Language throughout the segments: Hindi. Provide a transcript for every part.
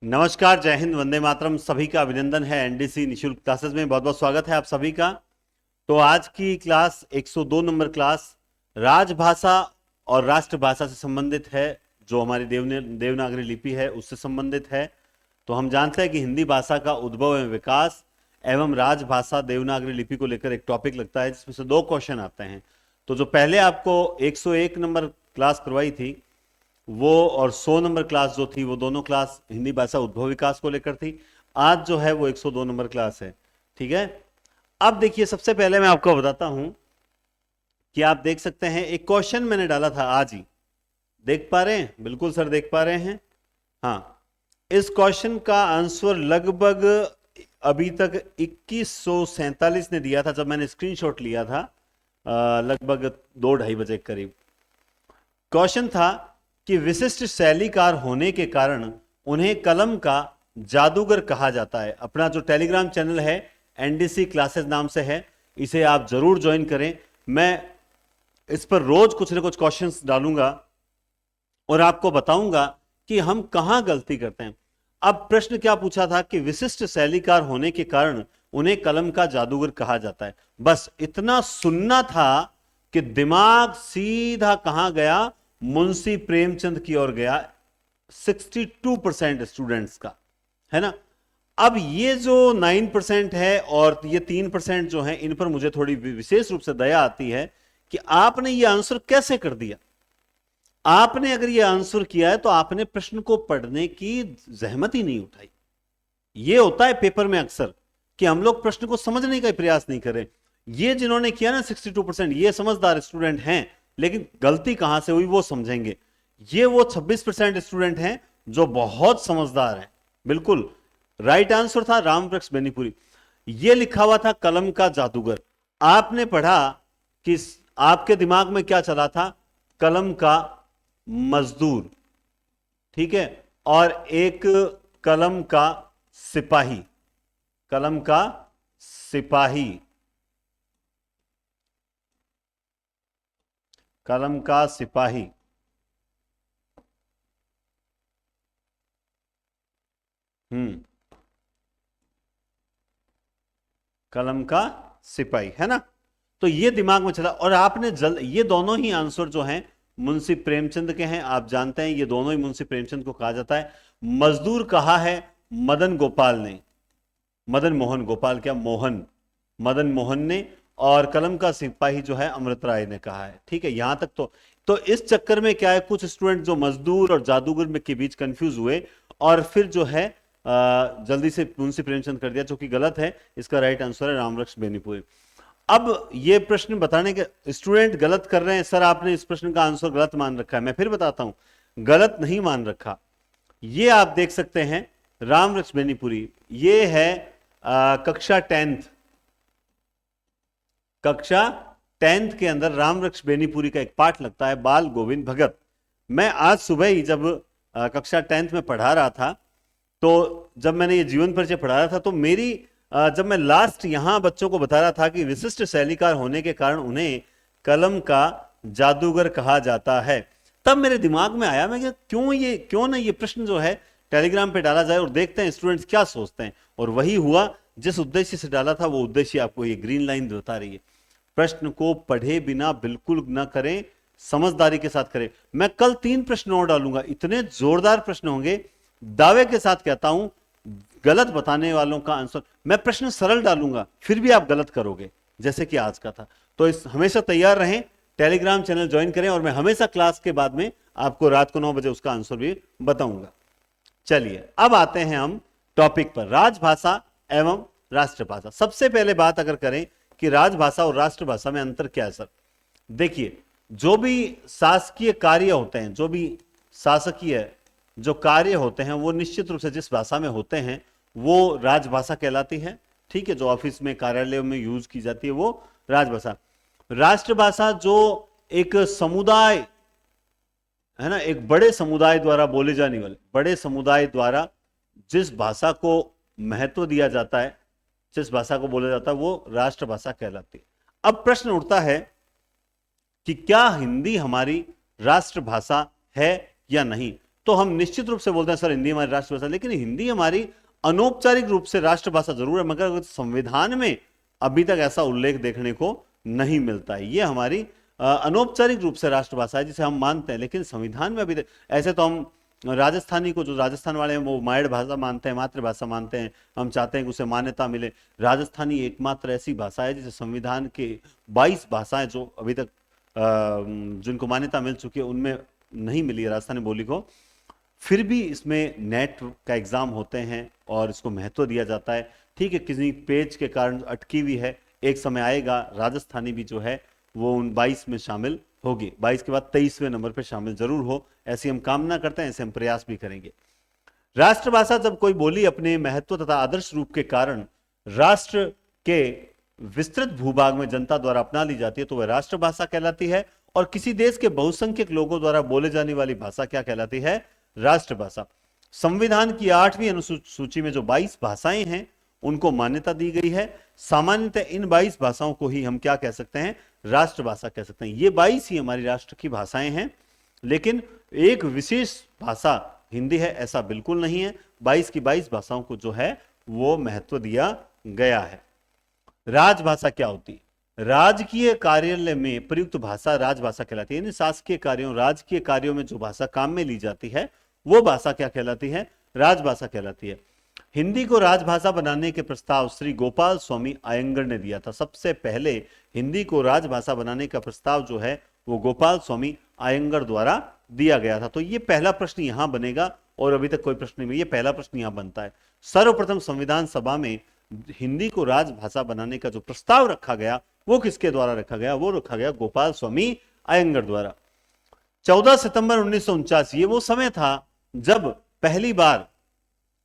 नमस्कार, जय हिंद, वंदे मातरम। सभी का अभिनंदन है एनडीसी निशुल्क क्लासेस में। बहुत बहुत स्वागत है आप सभी का। तो आज की क्लास 102 नंबर क्लास राजभाषा और राष्ट्रभाषा से संबंधित है, जो हमारी देवनागरी लिपि है उससे संबंधित है। तो हम जानते हैं कि हिंदी भाषा का उद्भव एवं विकास एवं राजभाषा देवनागरी लिपि को लेकर एक टॉपिक लगता है, जिसमें से 2 क्वेश्चन आते हैं। तो जो पहले आपको 101 नंबर क्लास करवाई थी वो, और 100 नंबर क्लास जो थी, वो दोनों क्लास हिंदी भाषा उद्भव विकास को लेकर थी। आज जो है वो 102 नंबर क्लास है। ठीक है। अब देखिए, सबसे पहले मैं आपको बताता हूं कि आप देख सकते हैं, एक क्वेश्चन मैंने डाला था आज ही। देख पा रहे हैं? बिल्कुल सर, देख पा रहे हैं। हाँ, इस क्वेश्चन का आंसर लगभग अभी तक 2147 ने दिया था, जब मैंने स्क्रीनशॉट लिया था लगभग 2-2:30 बजे के करीब। क्वेश्चन था कि विशिष्ट शैलीकार होने के कारण उन्हें कलम का जादूगर कहा जाता है। अपना जो टेलीग्राम चैनल है एनडीसी क्लासेस नाम से है, इसे आप जरूर ज्वाइन करें। मैं इस पर रोज कुछ ना कुछ क्वेश्चंस डालूंगा और आपको बताऊंगा कि हम कहां गलती करते हैं। अब प्रश्न क्या पूछा था कि विशिष्ट शैलीकार होने के कारण उन्हें कलम का जादूगर कहा जाता है। बस इतना सुनना था कि दिमाग सीधा कहां गया? मुंशी प्रेमचंद की ओर गया। 62% स्टूडेंट्स का, है ना। अब ये जो 9% है और ये 3% जो है, इन पर मुझे थोड़ी विशेष रूप से दया आती है कि आपने ये आंसर कैसे कर दिया। आपने अगर ये आंसर किया है तो आपने प्रश्न को पढ़ने की जहमत ही नहीं उठाई। ये होता है पेपर में अक्सर कि हम लोग प्रश्न को समझने का प्रयास नहीं करें। ये जिन्होंने किया ना 62%, ये समझदार स्टूडेंट हैं, लेकिन गलती कहां से हुई वो समझेंगे। ये वो 26% स्टूडेंट हैं जो बहुत समझदार हैं। बिल्कुल राइट आंसर था रामवृक्ष बेनीपुरी। ये लिखा हुआ था कलम का जादूगर। आपने पढ़ा कि आपके दिमाग में क्या चला था? कलम का मजदूर, ठीक है, और एक कलम का सिपाही। कलम का सिपाही, कलम का सिपाही। कलम का सिपाही, है ना। तो ये दिमाग में चला और आपने ये दोनों ही आंसर जो हैं मुंशी प्रेमचंद के हैं। आप जानते हैं ये दोनों ही मुंशी प्रेमचंद को कहा जाता है। मजदूर कहा है मदन गोपाल ने, मदन मोहन, गोपाल क्या, मोहन, मदन मोहन ने। और कलम का सिपाही जो है अमृत राय ने कहा है। ठीक है, यहां तक तो इस चक्कर में क्या है, कुछ स्टूडेंट जो मजदूर और जादूगर में के बीच कंफ्यूज हुए और फिर जो है जल्दी से मुंशी प्रेमचंद कर दिया, जो कि गलत है। इसका राइट आंसर है रामवृक्ष बेनीपुरी। अब ये प्रश्न बताने के स्टूडेंट गलत कर रहे हैं, सर आपने इस प्रश्न का आंसर गलत मान रखा है। मैं फिर बताता हूं, गलत नहीं मान रखा। ये आप देख सकते हैं रामवृक्ष बेनीपुरी, ये है कक्षा 10th, कक्षा 10th के अंदर रामवृक्ष बेनीपुरी का एक पाठ लगता है, बाल गोविंद भगत। मैं आज सुबह ही जब कक्षा 10th में पढ़ा रहा था, तो जब मैंने ये जीवन परिचय पढ़ा रहा था, तो मेरी जब मैं लास्ट यहां बच्चों को बता रहा था कि विशिष्ट शैलीकार होने के कारण उन्हें कलम का जादूगर कहा जाता है, तब मेरे दिमाग में आया, मैं क्यों ना ये प्रश्न जो है टेलीग्राम पे डाला जाए और देखते हैं स्टूडेंट्स क्या सोचते हैं। और वही हुआ, जिस उद्देश्य से डाला था वो उद्देश्य आपको ये ग्रीन लाइन बता रही है। प्रश्न को पढ़े बिना बिल्कुल ना करें, समझदारी के साथ करें। मैं कल 3 प्रश्न और डालूंगा, इतने जोरदार प्रश्न होंगे, दावे के साथ कहता हूं। गलत बताने वालों का आंसर, मैं प्रश्न सरल डालूंगा फिर भी आप गलत करोगे, जैसे कि आज का था। तो इस हमेशा तैयार रहें, टेलीग्राम चैनल ज्वाइन करें, और मैं हमेशा क्लास के बाद में आपको रात को 9 बजे उसका आंसर भी बताऊंगा। चलिए अब आते हैं हम टॉपिक पर, राजभाषा एवं राष्ट्रभाषा। सबसे पहले बात अगर करें कि राजभाषा और राष्ट्रभाषा में अंतर क्या है सर, देखिए, जो भी शासकीय कार्य होते हैं, जो भी शासकीय जो कार्य होते हैं, वो निश्चित रूप से जिस भाषा में होते हैं वो राजभाषा कहलाती है। ठीक है, जो ऑफिस में, कार्यालयों में यूज की जाती है वो राजभाषा। राष्ट्रभाषा जो एक समुदाय है ना, एक बड़े समुदाय द्वारा बोले जाने वाले, बड़े समुदाय द्वारा जिस भाषा को महत्व दिया जाता है, जिस भाषा को बोला जाता है, वो राष्ट्रभाषा कहलाती है। अब प्रश्न उठता है कि क्या हिंदी हमारी राष्ट्रभाषा है या नहीं। तो तो हम निश्चित रूप से बोलते हैं सर हिंदी हमारी राष्ट्रभाषा, लेकिन हिंदी हमारी अनौपचारिक रूप से राष्ट्रभाषा जरूर है, मगर संविधान में अभी तक ऐसा उल्लेख देखने को नहीं मिलता है। ये हमारी अनौपचारिक रूप से राष्ट्रभाषा है जिसे हम मानते हैं, लेकिन संविधान में अभी तक ऐसे तो हम राजस्थानी को, जो राजस्थान वाले हैं वो मायड़ भाषा मानते हैं, मातृभाषा मानते हैं, हम चाहते हैं कि उसे मान्यता मिले। राजस्थानी एकमात्र ऐसी भाषा है जिसे संविधान के 22 भाषाएं जो अभी तक जिनको मान्यता मिल चुकी है उनमें नहीं मिली है राजस्थानी बोली को। फिर भी इसमें नेट का एग्जाम होते हैं और इसको महत्व दिया जाता है। ठीक है, किसी पेज के कारण अटकी हुई है, एक समय आएगा राजस्थानी भी जो है वो उन 22 में शामिल होगी, 22 के बाद 23वें नंबर पर शामिल जरूर हो, ऐसी हम कामना करते हैं, ऐसे हम प्रयास भी करेंगे। राष्ट्रभाषा जब कोई बोली अपने महत्व तथा आदर्श रूप के कारण राष्ट्र के विस्तृत भूभाग में जनता द्वारा अपना ली जाती है तो वह राष्ट्रभाषा कहलाती है। और किसी देश के बहुसंख्यक लोगों द्वारा बोले जाने वाली भाषा क्या कहलाती है? राष्ट्रभाषा। संविधान की 8वीं अनुसूची में जो 22 भाषाएं हैं उनको मान्यता दी गई है। सामान्यतः इन 22 भाषाओं को ही हम क्या कह सकते हैं? राष्ट्रभाषा कह सकते हैं। ये 22 ही हमारी राष्ट्र की भाषाएं हैं, लेकिन एक विशेष भाषा हिंदी है ऐसा बिल्कुल नहीं है। 22 की 22 भाषाओं को जो है वो महत्व दिया गया है। राजभाषा क्या होती है? राजकीय कार्यालय में प्रयुक्त भाषा राजभाषा कहलाती है। यानी शासकीय कार्यों, राजकीय कार्यों में जो भाषा काम में ली जाती है वो भाषा क्या कहलाती है? राजभाषा कहलाती है। हिंदी को राजभाषा बनाने के प्रस्ताव श्री गोपाल स्वामी अयंगर ने दिया था। सबसे पहले हिंदी को राजभाषा बनाने का प्रस्ताव जो है वो गोपाल स्वामी अयंगर द्वारा दिया गया था। तो ये पहला प्रश्न यहां बनेगा और अभी तक कोई प्रश्न नहीं, ये पहला प्रश्न यहां बनता है। सर्वप्रथम संविधान सभा में हिंदी को राजभाषा बनाने का जो प्रस्ताव रखा गया वो किसके द्वारा रखा गया? वो रखा गया गोपाल स्वामी अयंगर द्वारा। 14 सितंबर 1949 ये वो समय था जब पहली बार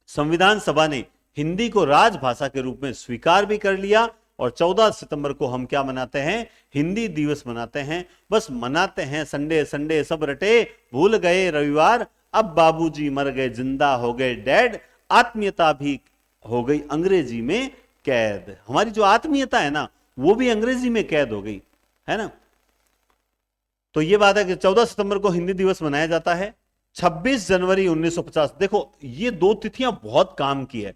संविधान सभा ने हिंदी को राजभाषा के रूप में स्वीकार भी कर लिया। और 14 सितंबर को हम क्या मनाते हैं? हिंदी दिवस मनाते हैं। बस मनाते हैं, संडे संडे सब रटे, भूल गए रविवार, अब बाबूजी मर गए जिंदा हो गए डैड, आत्मीयता भी हो गई अंग्रेजी में कैद। हमारी जो आत्मीयता है ना वो भी अंग्रेजी में कैद हो गई है ना। तो ये बात है कि 14 सितंबर को हिंदी दिवस मनाया जाता है। 26 जनवरी 1950, देखो ये दो तिथियां बहुत काम की है,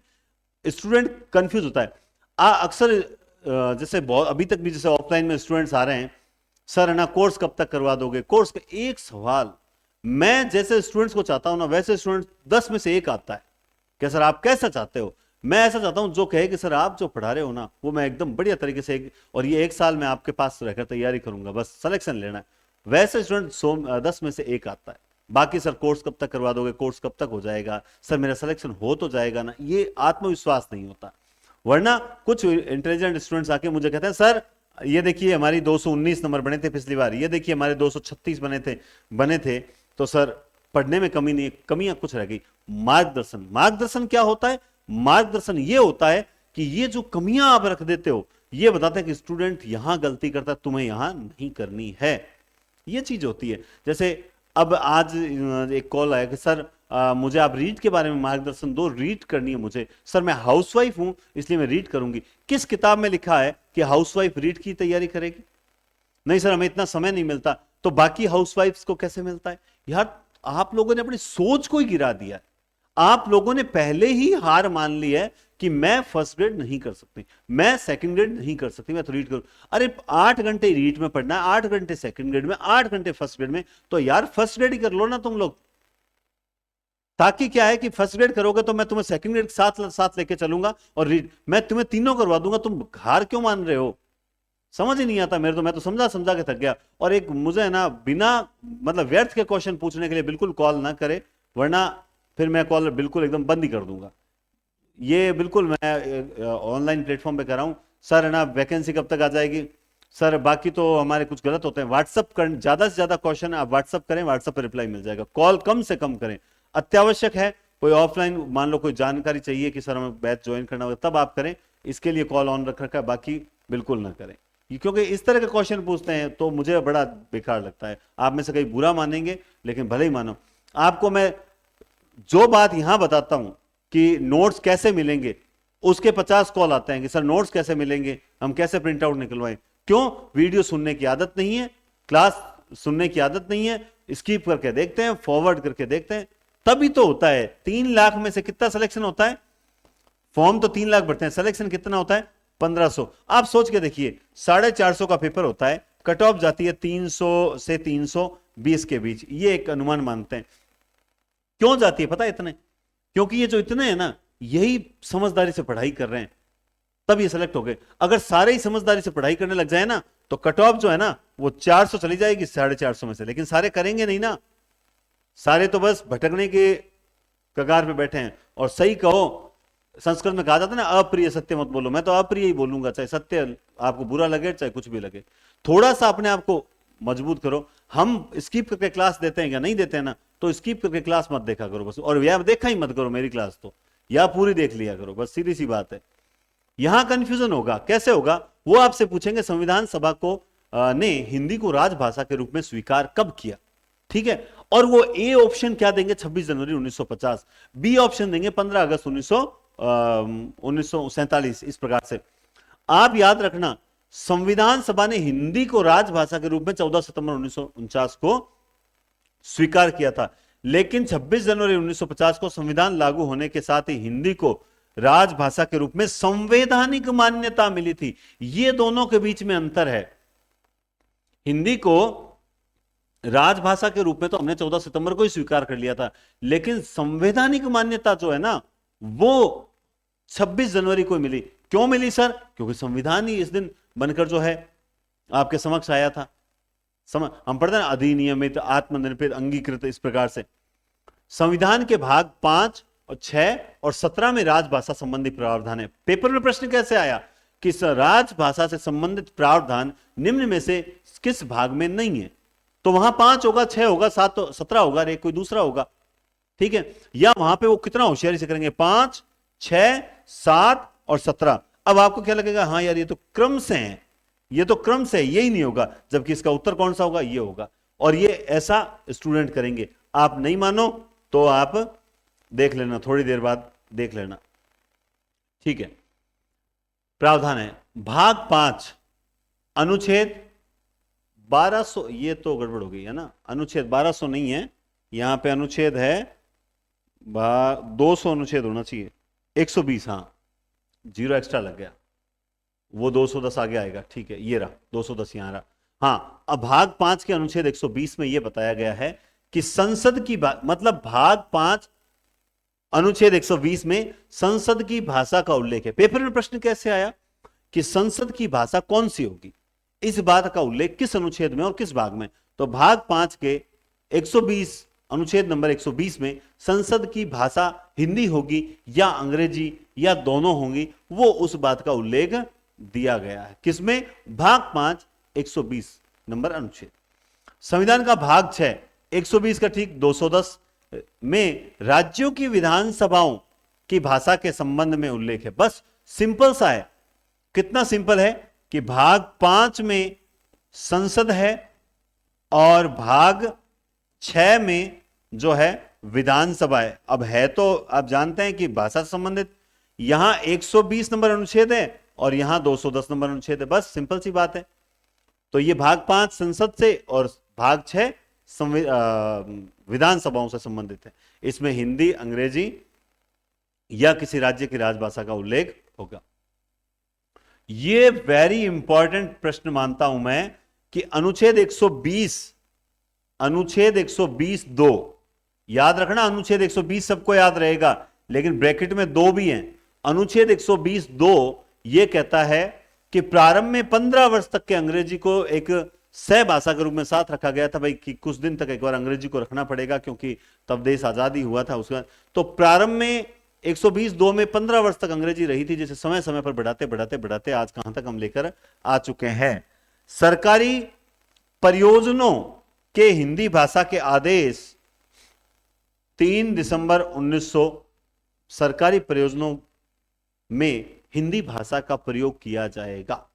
स्टूडेंट कंफ्यूज होता है। अक्सर जैसे बहुत अभी तक भी जैसे ऑफलाइन में स्टूडेंट्स आ रहे हैं, सर है ना कोर्स कब तक करवा दोगे? कोर्स का एक सवाल मैं जैसे स्टूडेंट्स को चाहता हूं ना वैसे स्टूडेंट 10 में से एक आता है। क्या सर आप कैसा चाहते हो? मैं ऐसा चाहता हूं जो कहे कि सर आप जो पढ़ा रहे हो ना वो मैं एकदम बढ़िया तरीके से और ये एक साल में आपके पास रहकर तैयारी करूंगा, बस सिलेक्शन लेना है। वैसे स्टूडेंट 10 में से एक आता है। बाकी सर कोर्स कब तक करवा दोगे? कोर्स कब तक हो जाएगा? सर मेरा सिलेक्शन हो तो जाएगा ना? ये आत्मविश्वास नहीं होता। वरना कुछ इंटेलिजेंट स्टूडेंट्स आके मुझे कहते हैं सर ये देखिए हमारी 219 नंबर बने थे पिछली बार, ये देखिए हमारे 236 बने थे तो सर पढ़ने में कमी नहीं, कमियां कुछ रह गई। मार्गदर्शन, मार्गदर्शन क्या होता है? मार्गदर्शन ये होता है कि ये जो कमियां आप रख देते हो ये बताते हैं कि स्टूडेंट यहां गलती करता है, तुम्हें यहां नहीं करनी है। ये चीज होती है। जैसे अब आज एक कॉल आया कि सर मुझे आप रीड के बारे में मार्गदर्शन दो, रीड करनी है मुझे। सर मैं हाउसवाइफ हूं इसलिए मैं रीड करूंगी। किस किताब में लिखा है कि हाउसवाइफ रीड की तैयारी करेगी? नहीं सर हमें इतना समय नहीं मिलता। तो बाकी हाउसवाइफ्स को कैसे मिलता है? यार आप लोगों ने अपनी सोच को ही गिरा दिया है। आप लोगों ने पहले ही हार मान ली है कि मैं फर्स्ट ग्रेड नहीं कर सकती, मैं सेकंड ग्रेड नहीं कर सकती, मैं तो रीड करूं। अरे 8 घंटे रीड में पढ़ना है, 8 घंटे सेकंड ग्रेड में, 8 घंटे फर्स्ट ग्रेड में, तो यार फर्स्ट ग्रेड ही कर लो ना तुम लोग। ताकि क्या है कि फर्स्ट ग्रेड करोगे तो मैं तुम्हें सेकंड ग्रेड साथ साथ लेके चलूंगा और रीड मैं तुम्हें तीनों करवा दूंगा। तुम हार क्यों मान रहे हो? समझ ही नहीं आता मेरे तो। मैं तो समझा समझा के थक गया। और एक मुझे ना बिना मतलब व्यर्थ के क्वेश्चन पूछने के लिए बिल्कुल कॉल ना करे, वरना फिर मैं कॉल बिल्कुल एकदम बंद ही कर दूंगा। ये बिल्कुल मैं ऑनलाइन प्लेटफॉर्म पे कर रहा हूं। सर है ना वैकेंसी कब तक आ जाएगी? सर बाकी तो हमारे कुछ गलत होते हैं। व्हाट्सअप कर, ज्यादा से ज्यादा क्वेश्चन आप व्हाट्सअप करें, व्हाट्सअप पर रिप्लाई मिल जाएगा। कॉल कम से कम करें। अत्यावश्यक है कोई ऑफलाइन मान लो कोई जानकारी चाहिए कि सर हमें बैच ज्वाइन करना होगा तब आप करें, इसके लिए कॉल ऑन रख रखा है, बाकी बिल्कुल ना करें। क्योंकि इस तरह के क्वेश्चन पूछते हैं तो मुझे बड़ा बेकार लगता है। आप में से कहीं बुरा मानेंगे लेकिन भले ही मानो। आपको मैं जो बात यहां बताता हूं कि नोट्स कैसे मिलेंगे, उसके 50 कॉल आते हैं कि सर नोट्स कैसे मिलेंगे, हम कैसे प्रिंट आउट निकलवाएं। क्यों? वीडियो सुनने की आदत नहीं है, क्लास सुनने की आदत नहीं है, स्किप करके देखते हैं, फॉरवर्ड करके देखते हैं। तभी तो होता है। 3 लाख में से कितना सिलेक्शन होता है? फॉर्म तो 3 लाख भरते हैं, सिलेक्शन कितना होता है? 1500। आप सोच के देखिए, 450 का पेपर होता है, कट ऑफ जाती है 300 से 320 के बीच, ये एक अनुमान मानते हैं। क्यों जाती है पता है इतने? क्योंकि ये जो इतने हैं ना, यही समझदारी से पढ़ाई कर रहे हैं, तब ये सेलेक्ट हो गए। अगर सारे ही समझदारी से पढ़ाई करने लग जाए ना, तो कट ऑफ जो है ना वो 400 चली जाएगी 450 में से, लेकिन सारे करेंगे नहीं ना, सारे तो बस भटकने के कगार पे बैठे हैं। और सही कहो, संस्कृत में कहा जाता है ना, अप्रिय सत्य मत बोलो, मैं तो अप्रिय ही बोलूंगा, चाहे सत्य आपको बुरा लगे चाहे कुछ भी लगे। थोड़ा सा अपने आप को मजबूत करो। हम स्किप करके क्लास देते हैं क्या? नहीं देते हैं ना, तो स्किप करके क्लास मत देखा करो बस, और या देखा ही मत करो मेरी क्लास, तो या पूरी देख लिया करो बस, सीधी सी बात है। यहां कंफ्यूजन होगा, कैसे होगा वो आपसे पूछेंगे। संविधान सभा को ने हिंदी को राजभाषा के रूप में स्वीकार कब किया? ठीक है, और वो ए ऑप्शन क्या देंगे? 26 जनवरी 1950। बी ऑप्शन देंगे 15 अगस्त 1947। इस प्रकार से आप याद रखना, संविधान सभा ने हिंदी को राजभाषा के रूप में 14 सितंबर 1949 को स्वीकार किया था, लेकिन 26 जनवरी 1950 को संविधान लागू होने के साथ ही हिंदी को राजभाषा के रूप में संवैधानिक मान्यता मिली थी। ये दोनों के बीच में अंतर है। हिंदी को राजभाषा के रूप में तो हमने 14 सितंबर को ही स्वीकार कर लिया था, लेकिन संवैधानिक मान्यता जो है ना, वो 26 जनवरी को मिली। क्यों मिली सर? क्योंकि संविधान ही इस दिन बनकर जो है आपके समक्ष आया था। हम पढ़ते हैं अधिनियमित, आत्मनिर्भर, अंगीकृत, इस प्रकार से। संविधान के भाग 5 और 6 और 17 में राजभाषा संबंधी प्रावधान है। पेपर में प्रश्न कैसे आया कि राजभाषा से संबंधित प्रावधान निम्न में से किस भाग में नहीं है? तो वहां 5 होगा, 6 होगा, 7 17 होगा, रे कोई दूसरा होगा। ठीक है, या वहां पे वो कितना होशियारी से करेंगे, 5, 6, 7 और 17। अब आपको क्या लगेगा, हाँ यार ये तो क्रम से है, ये तो क्रम से है, यही नहीं होगा, जबकि इसका उत्तर कौन सा होगा? ये होगा। और ये ऐसा स्टूडेंट करेंगे। आप नहीं मानो तो आप देख लेना, थोड़ी देर बाद देख लेना। ठीक है, प्रावधान है भाग 5 अनुच्छेद 1200। ये तो गड़बड़ हो गई है ना, अनुच्छेद 1200 नहीं है, यहां पे अनुच्छेद है 200 अनुच्छेद होना चाहिए, 120। हाँ, 0 एक्स्ट्रा लग गया, वो 210 आगे आएगा। ठीक है, ये रहा 210 यहां रहा। हाँ, अब भाग 5 के अनुच्छेद 120 में यह बताया गया है कि संसद की मतलब भाग 5 अनुच्छेद 120 में संसद की भाषा का उल्लेख है। पेपर में प्रश्न कैसे आया कि संसद की भाषा कौन सी होगी? इस बात का उल्लेख किस अनुच्छेद में और किस भाग में? तो भाग 5 के 120 अनुच्छेद नंबर 120 में संसद की भाषा हिंदी होगी या अंग्रेजी या दोनों होंगी, वो उस बात का उल्लेख दिया गया है। किसमें? भाग 5 120 नंबर अनुच्छेद। संविधान का भाग 6 120 का ठीक 210 में राज्यों की विधानसभाओं की भाषा के संबंध में उल्लेख है। बस सिंपल सा है। कितना सिंपल है कि भाग 5 में संसद है और भाग 6 में जो है विधानसभा है। अब है तो आप जानते हैं कि भाषा से संबंधित यहां 120 नंबर अनुच्छेद है और यहां 210 नंबर अनुच्छेद है। बस सिंपल सी बात है। तो ये भाग 5 संसद से और भाग 6 विधानसभाओं से संबंधित है। इसमें हिंदी, अंग्रेजी या किसी राज्य की राजभाषा का उल्लेख होगा। ये वेरी इंपॉर्टेंट प्रश्न मानता हूं मैं कि अनुच्छेद 120(2) याद रखना। अनुच्छेद 120 सबको याद रहेगा, लेकिन ब्रैकेट में 2 भी हैं। अनुच्छेद 120(2) यह कहता है कि प्रारंभ में 15 वर्ष तक के अंग्रेजी को एक सह भाषा के रूप में साथ रखा गया था। भाई कि कुछ दिन तक एक बार अंग्रेजी को रखना पड़ेगा, क्योंकि तब देश आजादी हुआ था उसका। तो प्रारंभ में 120(2) में 15 वर्ष तक अंग्रेजी रही थी, जिसे समय समय पर बढ़ाते बढ़ाते बढ़ाते आज कहां तक हम लेकर आ चुके हैं। सरकारी परियोजनों के हिंदी भाषा के आदेश 3 दिसंबर 1900 सरकारी परियोजनों में हिंदी भाषा का प्रयोग किया जाएगा।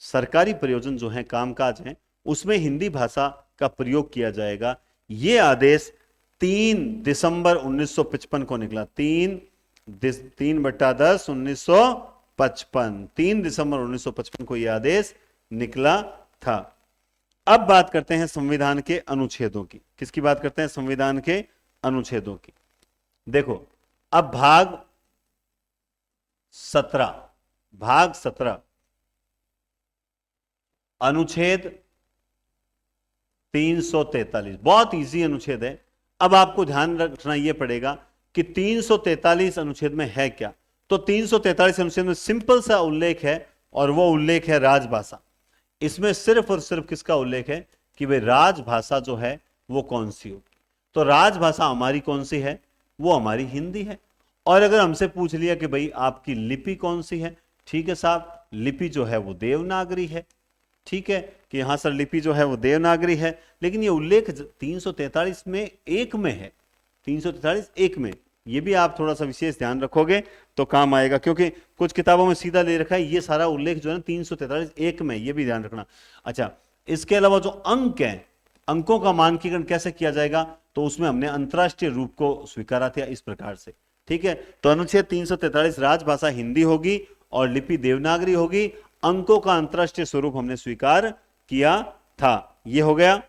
सरकारी प्रयोजन जो है, कामकाज हैं, उसमें हिंदी भाषा का प्रयोग किया जाएगा। यह आदेश 3 दिसंबर 1955 को निकला। 3/10/1955 3 दिसंबर 1955 को यह आदेश निकला था। अब बात करते हैं संविधान के अनुच्छेदों की। किसकी बात करते हैं? संविधान के अनुच्छेदों की। देखो अब भाग 17 अनुच्छेद 343 बहुत इजी अनुच्छेद है। अब आपको ध्यान रखना यह पड़ेगा कि 343 अनुच्छेद में है क्या। तो 343 अनुच्छेद में सिंपल सा उल्लेख है और वो उल्लेख है राजभाषा। इसमें सिर्फ और सिर्फ किसका उल्लेख है कि भाई राजभाषा जो है वो कौन सी होगी। तो राजभाषा हमारी कौन सी है, वो हमारी हिंदी है। और अगर हमसे पूछ लिया कि भाई आपकी लिपि कौन सी है, ठीक है साहब, लिपि जो है वो देवनागरी है। ठीक है कि यहां सर लिपि जो है वो देवनागरी है, लेकिन ये उल्लेख 343 में एक में है। 343 एक में, ये भी आप थोड़ा सा विशेष ध्यान रखोगे तो काम आएगा, क्योंकि कुछ किताबों में सीधा ले रखा है, ये सारा उल्लेख जो है ना 343 एक में, ये भी ध्यान रखना। अच्छा, इसके अलावा जो अंक है, अंकों का मानकीकरण कैसे किया जाएगा, तो उसमें हमने अंतरराष्ट्रीय रूप को स्वीकारा था इस प्रकार से। ठीक है, तो अनुच्छेद 343 राजभाषा हिंदी होगी और लिपि देवनागरी होगी। अंकों का अंतरराष्ट्रीय स्वरूप हमने स्वीकार किया था, यह हो गया।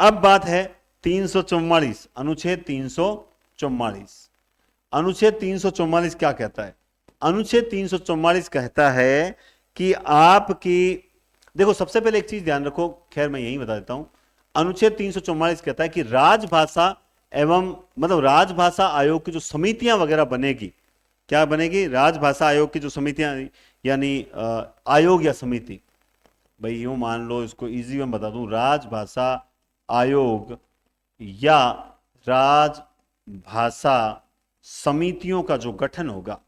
अब बात है 344, अनुच्छेद 344। अनुच्छेद 344 क्या कहता है? अनुच्छेद 344 कहता है कि आपकी, देखो सबसे पहले एक चीज ध्यान रखो, खैर मैं यही बता देता हूं। अनुच्छेद 344 कहता है कि राजभाषा एवं मतलब राजभाषा आयोग की जो समितियां वगैरह बनेगी, क्या बनेगी? राजभाषा आयोग की जो समितियां, यानी आयोग या समिति, भाई यूं मान लो, इसको इजी में बता दूं, राजभाषा आयोग या राजभाषा समितियों का जो गठन होगा,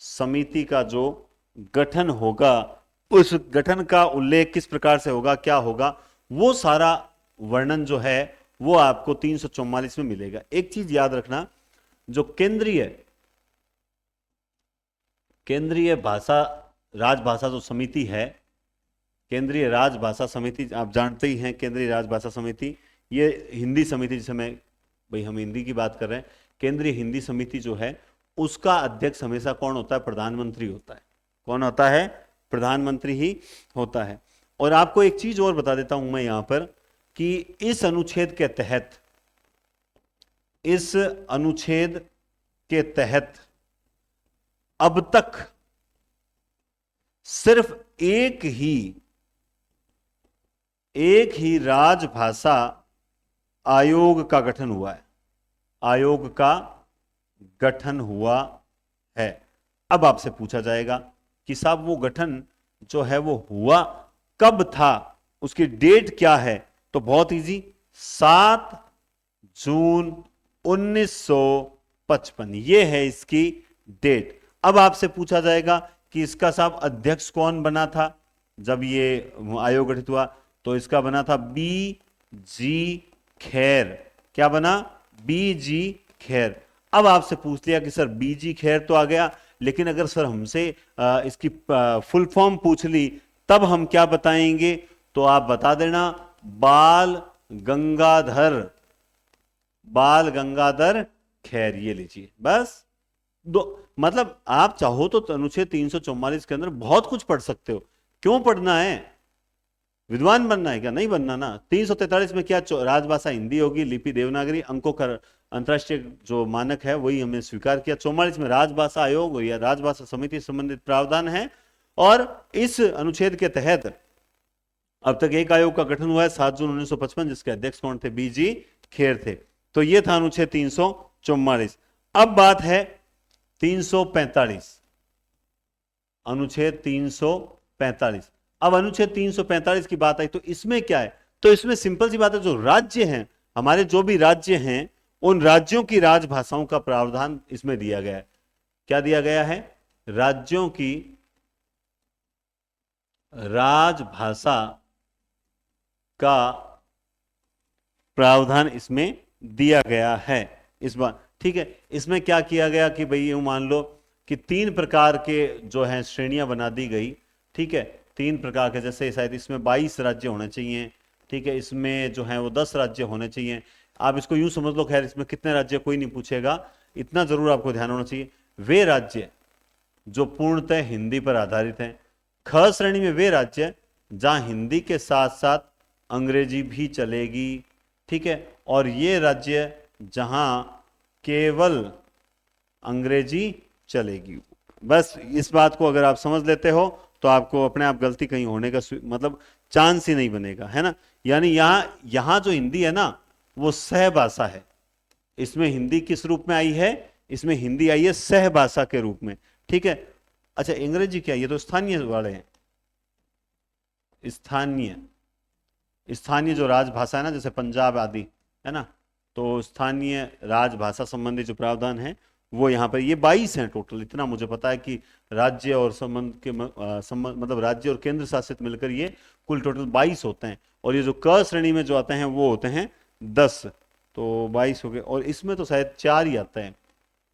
समिति का जो गठन होगा, उस गठन का उल्लेख किस प्रकार से होगा, क्या होगा, वो सारा वर्णन जो है वो आपको 344 में मिलेगा। एक चीज याद रखना, जो केंद्रीय भाषा राजभाषा जो समिति है, केंद्रीय राजभाषा समिति आप जानते ही हैं, केंद्रीय राजभाषा समिति, ये हिंदी समिति, जिसे मैं, भाई हम हिंदी की बात कर रहे हैं, केंद्रीय हिंदी समिति जो है उसका अध्यक्ष हमेशा कौन होता है? प्रधानमंत्री होता है। कौन होता है? प्रधानमंत्री ही होता है। और आपको एक चीज और बता देता हूं मैं यहां पर, कि इस अनुच्छेद के तहत अब तक सिर्फ एक ही राजभाषा आयोग का गठन हुआ है। आयोग का गठन हुआ है। अब आपसे पूछा जाएगा कि साहब वो गठन जो है वो हुआ कब था, उसकी डेट क्या है? तो बहुत इजी, 7 जून 1955, ये है इसकी डेट। अब आपसे पूछा जाएगा कि इसका साहब अध्यक्ष कौन बना था जब ये आयोग गठित हुआ? तो इसका बना था B.G. खेर। क्या बना? B.G. खेर। अब आपसे पूछ लिया कि सर B.G. खेर तो आ गया, लेकिन अगर सर हमसे इसकी फुल फॉर्म पूछ ली तब हम क्या बताएंगे? तो आप बता देना बाल गंगाधर खैर। ये लीजिए, बस दो, मतलब आप चाहो तो अनुच्छेद 344 के अंदर बहुत कुछ पढ़ सकते हो। क्यों पढ़ना है? विद्वान बनना है क्या? नहीं बनना ना। 343 में क्या राजभाषा हिंदी होगी, लिपि देवनागरी, अंकों का अंतरराष्ट्रीय जो मानक है वही हमने स्वीकार किया। 44 में राजभाषा आयोग या राजभाषा समिति संबंधित प्रावधान है। और इस अनुच्छेद के तहत अब तक एक आयोग का गठन हुआ है 7 जून 1955, जिसके अध्यक्ष कौन थे? B.G. खेर थे। तो यह था अनुच्छेद 344। अब बात है 345, अनुच्छेद 345। अब अनुच्छेद 345 की बात आई तो इसमें क्या है? तो इसमें सिंपल सी बात है, जो राज्य हैं हमारे, जो भी राज्य हैं, उन राज्यों की राजभाषाओं का प्रावधान इसमें दिया गया है। क्या दिया गया है? राज्यों की राजभाषा का प्रावधान इसमें दिया गया है इस बार। ठीक है, इसमें क्या किया गया कि भाई यूं मान लो कि 3 प्रकार के जो है श्रेणियां बना दी गई। ठीक है, 3 प्रकार के, जैसे शायद इसमें 22 राज्य होने चाहिए। ठीक है, इसमें जो है वो 10 राज्य होने चाहिए। आप इसको यूं समझ लो, खैर इसमें कितने राज्य कोई नहीं पूछेगा, इतना जरूर आपको ध्यान होना चाहिए, वे राज्य जो पूर्णतः हिंदी पर आधारित हैं। ख श्रेणी में वे राज्य जहां हिंदी के साथ साथ अंग्रेजी भी चलेगी। ठीक है, और ये राज्य जहां केवल अंग्रेजी चलेगी। बस इस बात को अगर आप समझ लेते हो तो आपको अपने आप गलती कहीं होने का मतलब चांस ही नहीं बनेगा, है ना। यानी यहां जो हिंदी है ना वो सहभाषा है। इसमें हिंदी किस रूप में आई है? इसमें हिंदी आई है सहभाषा के रूप में, ठीक है। अच्छा, अंग्रेजी क्या? ये तो स्थानीय वाले हैं। स्थानीय स्थानीय जो राजभाषा है ना, जैसे पंजाब आदि, है ना, तो स्थानीय राजभाषा संबंधी जो प्रावधान है वो यहाँ पर ये 22 हैं टोटल। इतना मुझे पता है कि राज्य और संबंध के मतलब राज्य और केंद्र शासित मिलकर ये कुल टोटल 22 होते हैं। और ये जो क श्रेणी में जो आते हैं वो होते हैं 10, तो 22 हो गए। और इसमें तो शायद 4 ही आते हैं,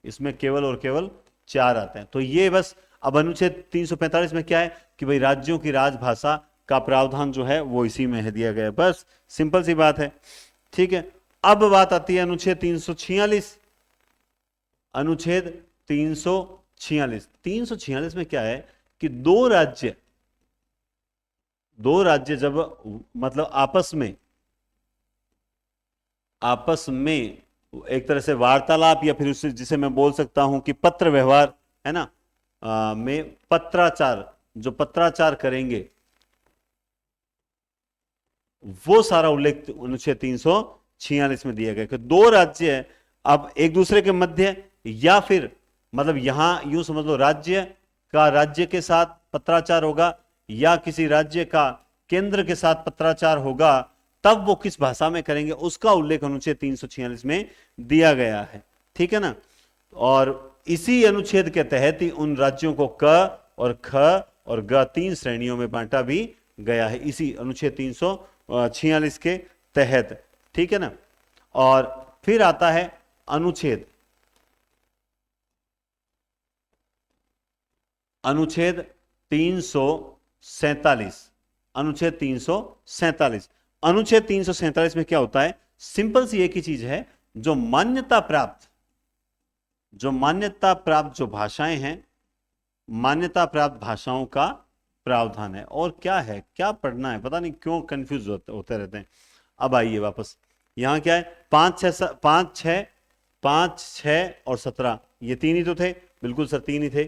इसमें केवल और केवल 4 आते हैं। तो ये बस अब अनुच्छेद 345 में क्या है कि भाई राज्यों की राजभाषा का प्रावधान जो है वो इसी में है दिया गया है। बस सिंपल सी बात है, ठीक है। अब बात आती है अनुच्छेद 346। अनुच्छेद 346 में क्या है कि दो राज्य जब मतलब आपस में एक तरह से वार्तालाप या फिर उससे जिसे मैं बोल सकता हूं कि पत्र व्यवहार, है ना, में पत्राचार करेंगे, वो सारा उल्लेख अनुच्छेद 346 में दिया गया कि दो राज्य अब एक दूसरे के मध्य या फिर मतलब यहां यूं समझ लो राज्य का राज्य के साथ पत्राचार होगा या किसी राज्य का केंद्र के साथ पत्राचार होगा, तब वो किस भाषा में करेंगे उसका उल्लेख अनुच्छेद 346 में दिया गया है, ठीक है ना। और इसी अनुच्छेद के तहत ही उन राज्यों को क और ख और ग 3 श्रेणियों में बांटा भी गया है, इसी अनुच्छेद 346 के तहत, ठीक है ना। और फिर आता है अनुच्छेद 347। अनुच्छेद 347 में क्या होता है? सिंपल सी एक ही चीज है, जो मान्यता प्राप्त जो भाषाएं हैं, मान्यता प्राप्त भाषाओं का प्रावधान है। और क्या है, क्या पढ़ना है, पता नहीं क्यों कंफ्यूज होते रहते हैं। अब आइए वापस, यहां क्या है, 5, 6 और 17, ये 3 ही तो थे, बिल्कुल सर 3 ही थे,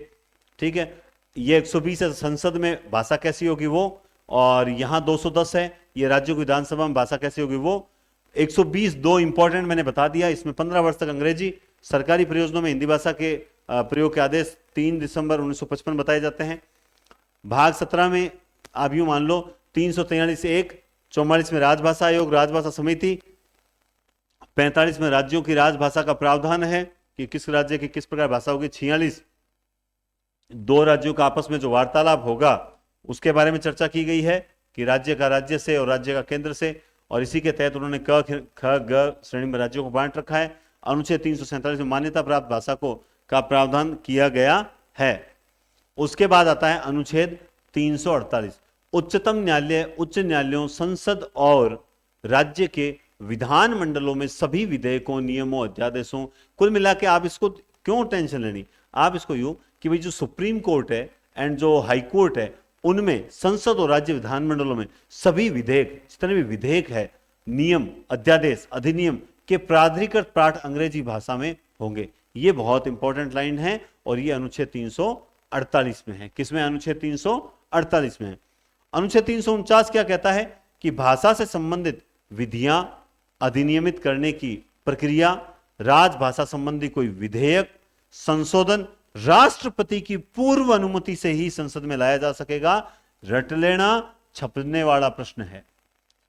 ठीक है। ये 120 है, संसद में भाषा कैसी होगी वो, और यहां 210 है, ये राज्यों की विधानसभा में भाषा कैसी होगी वो। 120 दो इंपॉर्टेंट मैंने बता दिया, इसमें 15 वर्ष तक अंग्रेजी, सरकारी प्रयोजनों में हिंदी भाषा के प्रयोग के आदेश 3 दिसंबर 1955 बताए जाते हैं। भाग 17 में आप यूं मान लो 343(1), 44 में राजभाषा आयोग, राजभाषा समिति, 45 में राज्यों की राजभाषा का प्रावधान है कि किस राज्य की किस प्रकार भाषा होगी। 46 दो राज्यों का आपस में जो वार्तालाप होगा उसके बारे में चर्चा की गई है कि राज्य का राज्य से और राज्य का केंद्र से, और इसी के तहत उन्होंने क ख ग श्रेणी में राज्यों को बांट रखा है। अनुच्छेद 347 में मान्यता प्राप्त भाषा का प्रावधान किया गया है। उसके बाद आता है अनुच्छेद 348, उच्चतम न्यायालय, उच्च न्यायालयों, संसद और राज्य के विधान मंडलों में सभी विधेयकों, नियमों, अध्यादेशों, कुल मिला के आप इसको क्यों टेंशन लेनी, आप इसको यूं कि भाई जो सुप्रीम कोर्ट है एंड जो हाई कोर्ट है उनमें संसद और राज्य विधानमंडलों में सभी विधेयक, जितने भी विधेयक है, नियम, अध्यादेश, अधिनियम के प्राधिकृत पाठ अंग्रेजी भाषा में होंगे। ये बहुत इंपॉर्टेंट लाइन है और ये अनुच्छेद 348 में है। किसमें? अनुच्छेद 348 में है। अनुच्छेद 349 क्या कहता है कि भाषा से संबंधित विधियां अधिनियमित करने की प्रक्रिया, राजभाषा संबंधी कोई विधेयक, संशोधन राष्ट्रपति की पूर्व अनुमति से ही संसद में लाया जा सकेगा। रट लेना, छपने वाला प्रश्न है,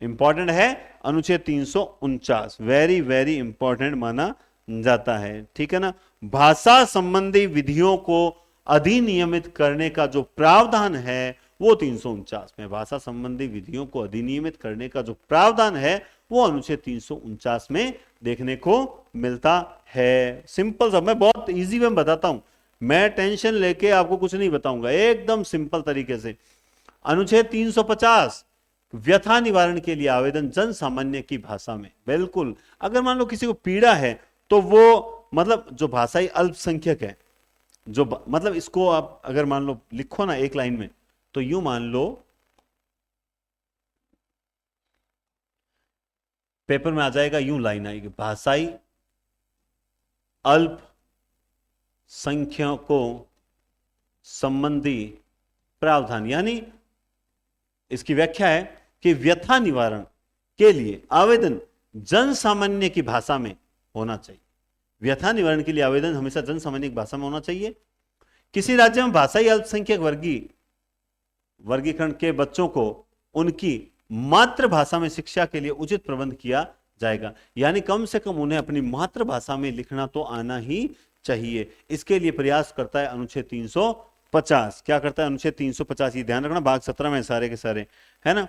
इंपॉर्टेंट है। अनुच्छेद 349 वेरी वेरी इंपॉर्टेंट माना जाता है, ठीक है ना। भाषा संबंधी विधियों को अधिनियमित करने का जो प्रावधान है वो 349 में, भाषा संबंधी विधियों को अधिनियमित करने का जो प्रावधान है वो अनुच्छेद 349 में देखने को मिलता है। सिंपल सा, मैं बहुत इजी में बताता हूं, मैं टेंशन लेके आपको कुछ नहीं बताऊंगा, एकदम सिंपल तरीके से। अनुच्छेद 350 व्यथा निवारण के लिए आवेदन जन सामान्य की भाषा में। बिल्कुल, अगर मान लो किसी को पीड़ा है तो वो मतलब जो भाषाई अल्पसंख्यक है, जो मतलब इसको आप अगर मान लो लिखो ना एक लाइन में, तो यूं मान लो पेपर में आ जाएगा, यूं लाइन आएगी, भाषाई अल्पसंख्यकों संबंधी प्रावधान, यानी इसकी व्याख्या है कि व्यथा निवारण के लिए आवेदन जन सामान्य की भाषा में होना चाहिए। व्यथा निवारण के लिए आवेदन हमेशा जन सामान्य की भाषा में होना चाहिए। किसी राज्य में भाषाई अल्पसंख्यक वर्गीकरण के बच्चों को उनकी मातृभाषा में शिक्षा के लिए उचित प्रबंध किया जाएगा, यानी कम से कम उन्हें अपनी मातृभाषा में लिखना तो आना ही चाहिए। इसके लिए प्रयास करता है अनुच्छेद 350। क्या करता है अनुच्छेद 350? ये ध्यान रखना, भाग 17 में सारे के सारे, है ना।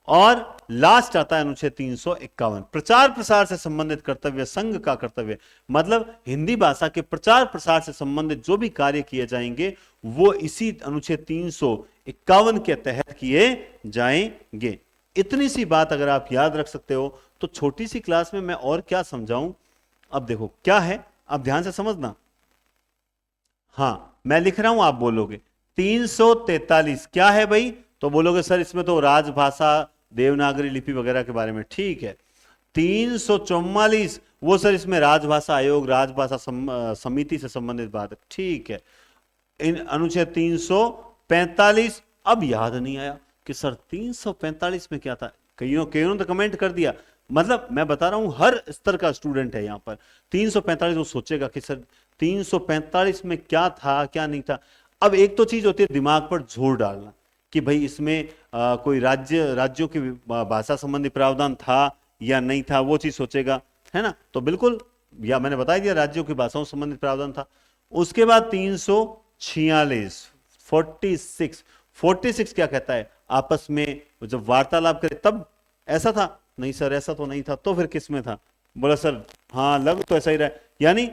और लास्ट आता है अनुच्छेद 351, प्रचार प्रसार से संबंधित कर्तव्य संघ का कर्तव्य, मतलब हिंदी भाषा के प्रचार प्रसार से संबंधित जो भी कार्य किए जाएंगे वो इसी अनुच्छेद 351 के तहत किए जाएंगे। इतनी सी बात अगर आप याद रख सकते हो तो छोटी सी क्लास में मैं और क्या समझाऊं। अब देखो क्या है, अब ध्यान से समझना। हां, मैं लिख रहा हूं, आप बोलोगे 343 क्या है भाई, तो बोलोगे सर इसमें तो राजभाषा देवनागरी लिपि वगैरह के बारे में, ठीक है। 344 वो सर इसमें राजभाषा आयोग राजभाषा समिति से संबंधित बात है, ठीक है। इन अनुच्छेद 345 अब याद नहीं आया कि सर 345 में क्या था। कईयों ने तो कमेंट कर दिया, मतलब मैं बता रहा हूं हर स्तर का स्टूडेंट है यहां पर। 345 वो सोचेगा कि सर 345 में क्या था क्या नहीं था। अब एक तो चीज होती है दिमाग पर जोर डालना कि भाई इसमें कोई राज्यों की भाषा संबंधी प्रावधान था या नहीं था, वो चीज सोचेगा, है ना। तो बिल्कुल, या मैंने बता दिया राज्यों की भाषाओं संबंधित प्रावधान था। उसके बाद 346 46 क्या कहता है, आपस में जब वार्तालाप करे तब ऐसा था, नहीं सर ऐसा तो नहीं था, तो फिर किस में था, बोला सर हाँ लग तो ऐसा ही रहा है। यानी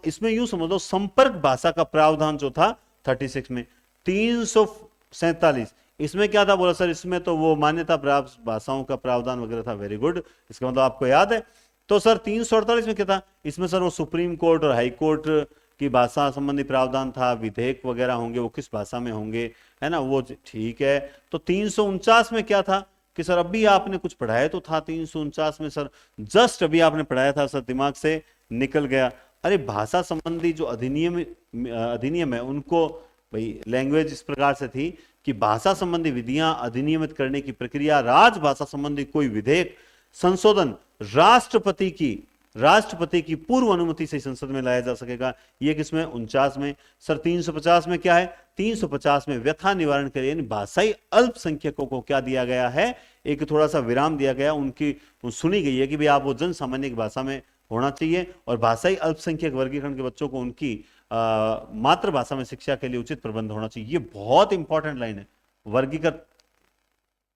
इसमें यूं समझ लो संपर्क भाषा का प्रावधान जो था 36 में। 347 इसमें क्या था, बोला सर इसमें तो वो मान्यता प्राप्त भाषाओं का प्रावधान वगैरह था, वेरी गुड, इसका मतलब आपको याद है। तो सर 348 में क्या था, इसमें सर वो सुप्रीम कोर्ट और हाई कोर्ट की भाषा संबंधी प्रावधान था, विधेयक वगैरह होंगे वो किस भाषा में होंगे, है ना, वो ठीक है। तो 349 में क्या था कि सर अभी आपने कुछ पढ़ाया तो था 349 में, सर जस्ट अभी आपने पढ़ाया था सर दिमाग से निकल गया। अरे भाषा संबंधी जो अधिनियम है उनको भाई लैंग्वेज इस प्रकार से थी कि भाषा संबंधी विधियां अधिनियमित करने की प्रक्रिया राजभाषा संबंधी कोई विधेयक संशोधन राष्ट्रपति की पूर्व अनुमति से संसद में लाया जा सकेगा। ये किसमें 49 में। सर 350 में क्या है, 350 में व्यथा निवारण के लिए भाषाई अल्पसंख्यकों को क्या दिया गया है, एक थोड़ा सा विराम दिया गया, उनकी सुनी गई है कि भाई आप वो जन सामान्य की भाषा में होना चाहिए और भाषाई अल्पसंख्यक वर्गीकरण के बच्चों को उनकी मातृभाषा में शिक्षा के लिए उचित प्रबंध होना चाहिए। ये बहुत इंपॉर्टेंट लाइन है। वर्गीकृत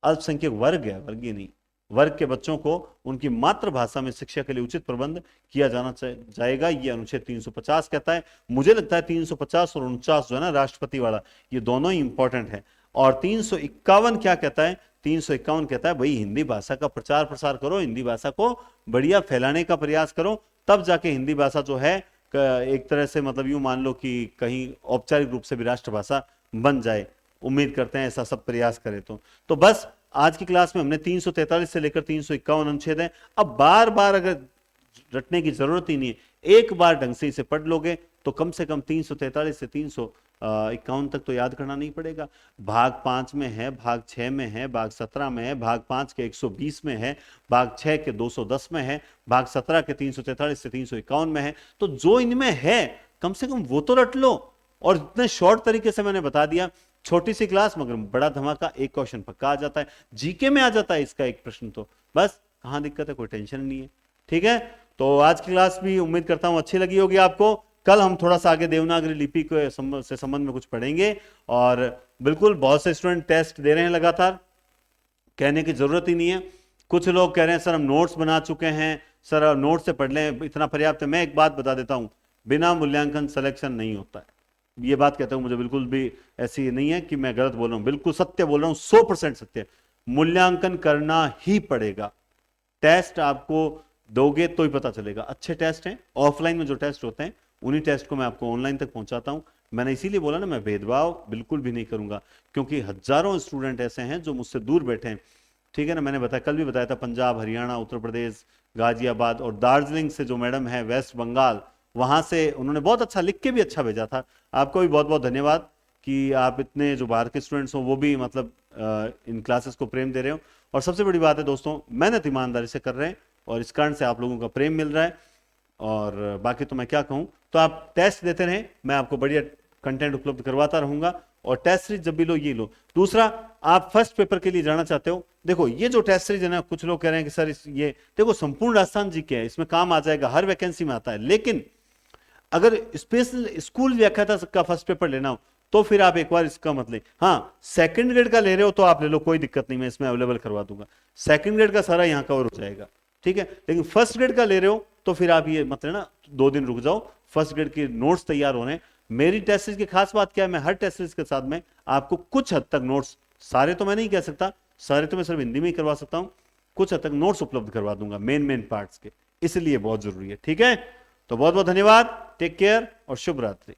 अल्पसंख्यक वर्ग है, वर्गीय नहीं, वर्ग के बच्चों को उनकी मातृभाषा में शिक्षा के लिए उचित प्रबंध किया जाएगा, ये अनुच्छेद 350 कहता है। मुझे लगता है 350 और 49 जो है ना राष्ट्रपति वाला, ये दोनों ही इंपॉर्टेंट है। और 351 क्या कहता है, 351 कहता है भाई हिंदी भाषा का प्रचार प्रसार करो, हिंदी भाषा को बढ़िया फैलाने का प्रयास करो, तब जाके हिंदी भाषा जो है एक तरह से मतलब यूं मान लो कि कहीं औपचारिक रूप से भी राष्ट्रभाषा बन जाए। उम्मीद करते हैं ऐसा सब प्रयास करें। तो बस आज की क्लास में हमने 343 से लेकर 351 अनुच्छेद है। अब बार बार अगर रटने की जरूरत ही नहीं है, एक बार ढंग से इसे पढ़ लोगे तो कम से कम 343 से 351 तक तो याद करना नहीं पड़ेगा। भाग 5 में है, भाग 6 में है, भाग 17 में है, भाग 5 के 120 में है, भाग 6 के 210 में है, भाग 17 के 343 से 351 में है। तो जो इनमें है कम से कम वो तो रट लो। और इतने शॉर्ट तरीके से मैंने बता दिया, छोटी सी क्लास मगर बड़ा धमाका, एक क्वेश्चन पक्का आ जाता है, जीके में आ जाता है इसका एक प्रश्न, तो बस कहां दिक्कत है, कोई टेंशन नहीं है। ठीक है, तो आज की क्लास भी उम्मीद करता हूं अच्छी लगी होगी आपको। कल हम थोड़ा सा आगे देवनागरी लिपि के से संबंध में कुछ पढ़ेंगे। और बिल्कुल बहुत से स्टूडेंट टेस्ट दे रहे हैं लगातार, कहने की जरूरत ही नहीं है। कुछ लोग कह रहे हैं सर हम नोट्स बना चुके हैं, सर नोट से पढ़ लें, इतना पर्याप्त है। मैं एक बात बता देता हूं, बिना मूल्यांकन सिलेक्शन नहीं होता है। ये बात कहता हूं, मुझे बिल्कुल भी ऐसी नहीं है कि मैं गलत बोल रहा हूं, बिल्कुल सत्य बोल रहा हूं, 100% सत्य। मूल्यांकन करना ही पड़ेगा। टेस्ट आपको दोगे तो ही पता चलेगा। अच्छे टेस्ट हैं, ऑफलाइन में जो टेस्ट होते हैं उन्हीं टेस्ट को मैं आपको ऑनलाइन तक पहुंचाता हूं। मैंने इसीलिए बोला ना, मैं भेदभाव बिल्कुल भी नहीं करूंगा, क्योंकि हजारों स्टूडेंट ऐसे हैं जो मुझसे दूर बैठे हैं। ठीक है ना, मैंने बताया, कल भी बताया था, पंजाब, हरियाणा, उत्तर प्रदेश, गाजियाबाद और दार्जिलिंग से जो मैडम है, वेस्ट बंगाल, वहां से उन्होंने बहुत अच्छा लिख के भी अच्छा भेजा था। आपको भी बहुत बहुत धन्यवाद कि आप इतने जो बाहर के स्टूडेंट्स हो वो भी मतलब इन क्लासेस को प्रेम दे रहे हो। और सबसे बड़ी बात है दोस्तों, मेहनत ईमानदारी से कर रहे हैं और इस कारण से आप लोगों का प्रेम मिल रहा है। और बाकी तो मैं क्या कहूं, तो आप टेस्ट देते रहें, मैं आपको बढ़िया कंटेंट उपलब्ध करवाता रहूंगा। और टेस्ट सीरीज जब भी लो ये लो। दूसरा, आप फर्स्ट पेपर के लिए जाना चाहते हो, देखो ये जो टेस्ट सीरीज है ना, कुछ लोग कह रहे हैं कि सर ये देखो संपूर्ण राजस्थान जी के है, इसमें काम आ जाएगा, हर वैकेंसी में आता है। लेकिन अगर स्पेशल स्कूल व्याख्याता का फर्स्ट पेपर लेना हो तो फिर आप एक बार इसका मत लें। हाँ, सेकंड ग्रेड का ले रहे हो तो आप ले लो, कोई दिक्कत नहीं, मैं इसमें अवेलेबल करवा दूंगा, सेकंड ग्रेड का सारा यहां कवर हो जाएगा, ठीक है। लेकिन फर्स्ट ग्रेड का ले रहे हो तो फिर आप ये मत लेना, 2 दिन रुक जाओ, फर्स्ट ग्रेड के नोट्स तैयार होने। मेरी टेस्ट सीरीज की खास बात क्या है, मैं हर टेस्ट सीरीज के साथ में आपको कुछ हद तक नोट्स, सारे तो मैं नहीं कह सकता, सारे तो मैं सिर्फ हिंदी में ही करवा सकता हूं, कुछ हद तक नोट्स उपलब्ध करवा दूंगा मेन पार्ट्स के, इसलिए बहुत जरूरी है, ठीक है। तो बहुत बहुत धन्यवाद, टेक केयर और शुभ रात्रि।